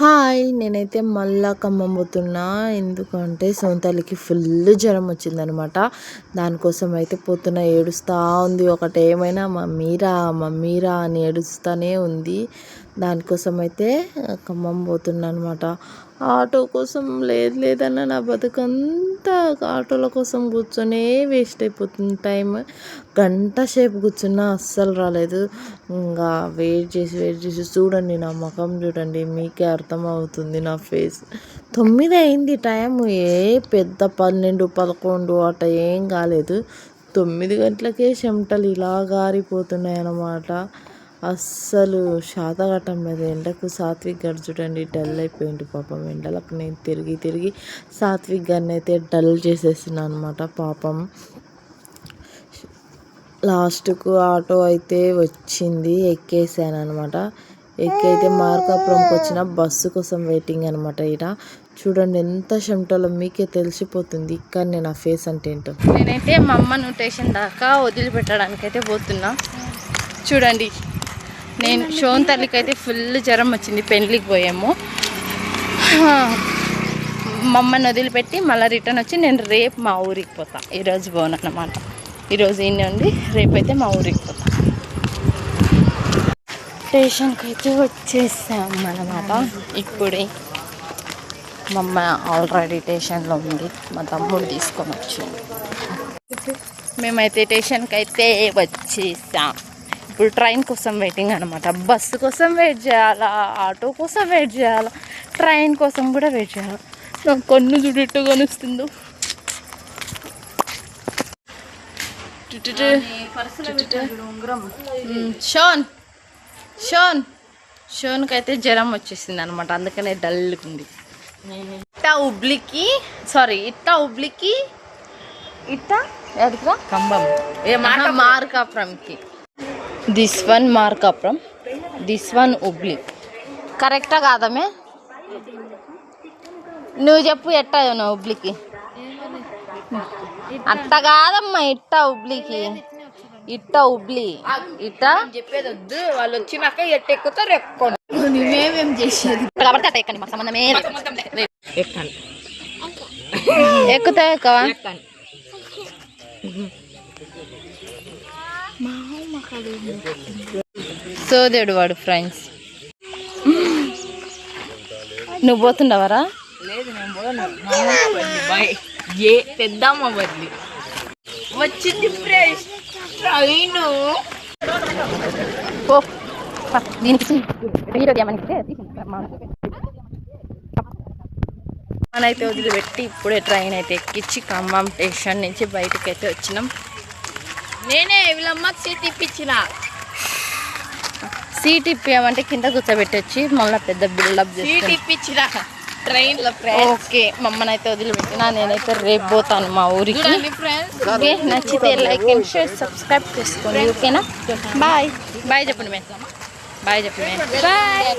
Hi! నేనైతే మళ్ళా ఖమ్మం పోతున్నా. ఎందుకంటే సొంతలికి ఫుల్ జ్వరం వచ్చిందనమాట. దానికోసం అయితే పోతున్నా. ఏడుస్తూ ఉంది. ఒకటేమైనా మమ్మీరా మమ్మీరా అని ఏడుస్తూనే ఉంది. దానికోసం అయితే ఖమ్మం పోతున్నా అనమాట. ఆటో కోసం లేదన్న నా బతుకంతా ఆటోల కోసం కూర్చొనే వేస్ట్ అయిపోతుంది టైం. గంట సేపు కూర్చున్నా అస్సలు రాలేదు. ఇంకా వెయిట్ చేసి చూడండి, నా ముఖం చూడండి, మీకే అర్థమవుతుంది నా ఫేస్. 9 అయింది టైము. పెద్ద 12, 11 అట ఏం కాలేదు. 9 గంటలకే చెమటలు ఇలా గారిపోతున్నాయి అన్నమాట. అస్సలు శాతకట్టం లేదు. ఎండకు సాత్విక్ గారు చూడండి డల్ అయిపోయింది పాపం. ఎండలకు నేను తిరిగి సాత్విక్ గారిని అయితే డల్ చేసేసిన అనమాట పాపం. లాస్ట్కు ఆటో అయితే వచ్చింది, ఎక్కేసాను అనమాట. ఎక్కైతే మార్కాపురంకి వచ్చిన బస్సు కోసం వెయిటింగ్ అనమాట. ఇక్కడ చూడండి ఎంత చెమటలో మీకే తెలిసిపోతుంది ఇక్కడ నేను ఆ ఫేస్ అంటే ఏంటో. నేనైతే మా అమ్మను స్టేషన్ దాకా వదిలిపెట్టడానికి అయితే పోతున్నా. చూడండి, నేను షోన్ తల్లికి అయితే ఫుల్ జ్వరం వచ్చింది. పెళ్ళికి పోయాము. మా అమ్మని వదిలిపెట్టి మళ్ళీ రిటర్న్ వచ్చి నేను రేపు మా ఊరికి పోతా. ఈరోజు పోను అన్నమాట. ఈరోజు ఈయన ఉండి రేపైతే మా ఊరికి పోతా. స్టేషన్కి అయితే వచ్చేసాము అన్నమాట. ఇప్పుడే మా అమ్మ ఆల్రెడీ స్టేషన్లో ఉంది. మా తమ్ముడు తీసుకొని వచ్చింది. మేమైతే స్టేషన్కి అయితే వచ్చేసాం. ఇప్పుడు ట్రైన్ కోసం వెయిటింగ్ అనమాట. బస్సు కోసం వెయిట్ చేయాలా, ఆటో కోసం వెయిట్ చేయాలా, ట్రైన్ కోసం కూడా వెయిట్ చేయాలి. నాకు కన్ను చూడట్టు కనిస్తుందో. షోన్కి అయితే జ్వరం వచ్చేసింది అనమాట. అందుకనే డల్గా ఉంది. ఇట్టా ఉబ్లికి ఖమ్మం మార్కాపురంకి. This one Markapuram, this one Hubli. కరెక్టా కాదమే? నువ్వు చెప్పు ఎట్టా నువ్వు ఉబ్లికి. అట్ట కాదమ్మా, ఇట్టా ఉబ్లికి. ఇట్టా ఉబ్లి ఇట్టా చెప్పేది వద్దు. వాళ్ళు వచ్చినాక ఎట్ట ఎక్కుతారు ఎక్కువ. నువ్వేమేం చేసేది కాబట్టి అట్ట ఎక్కండి, మాకు సంబంధమే ఎక్కండి. ఎక్కుతా ఎక్కువ సోదేడు వాడు. ఫ్రెండ్స్, నువ్వు పోతుండవరా? లేదు, నేను పెద్దమ్మ బదిలి వచ్చింది ఫ్రెండ్స్ ట్రైన్. మనైతే వదిలిపెట్టి ఇప్పుడే ట్రైన్ అయితే ఎక్కించి ఖమ్మం స్టేషన్ నుంచి బయటకు అయితే వచ్చినాం. నేనే వీళ్ళమ్మకి సీట్ ఇప్పించిన. సీట్ ఇప్పామంటే కింద కూర్చోబెట్టొచ్చి మళ్ళీ పెద్ద బిల్డప్ సీట్ ఇప్పించిన ట్రైన్లో. ఓకే, మమ్మల్ని అయితే వదిలిపెట్టినా. నేనైతే రేపు పోతాను మా ఊరికి. ఓకే, నచ్చితే లైక్ అండ్ షేర్ సబ్స్క్రైబ్ చేసుకోండి. ఓకేనా? బాయ్ చెప్పండి. బాయ్ చెప్పండి. బాయ్.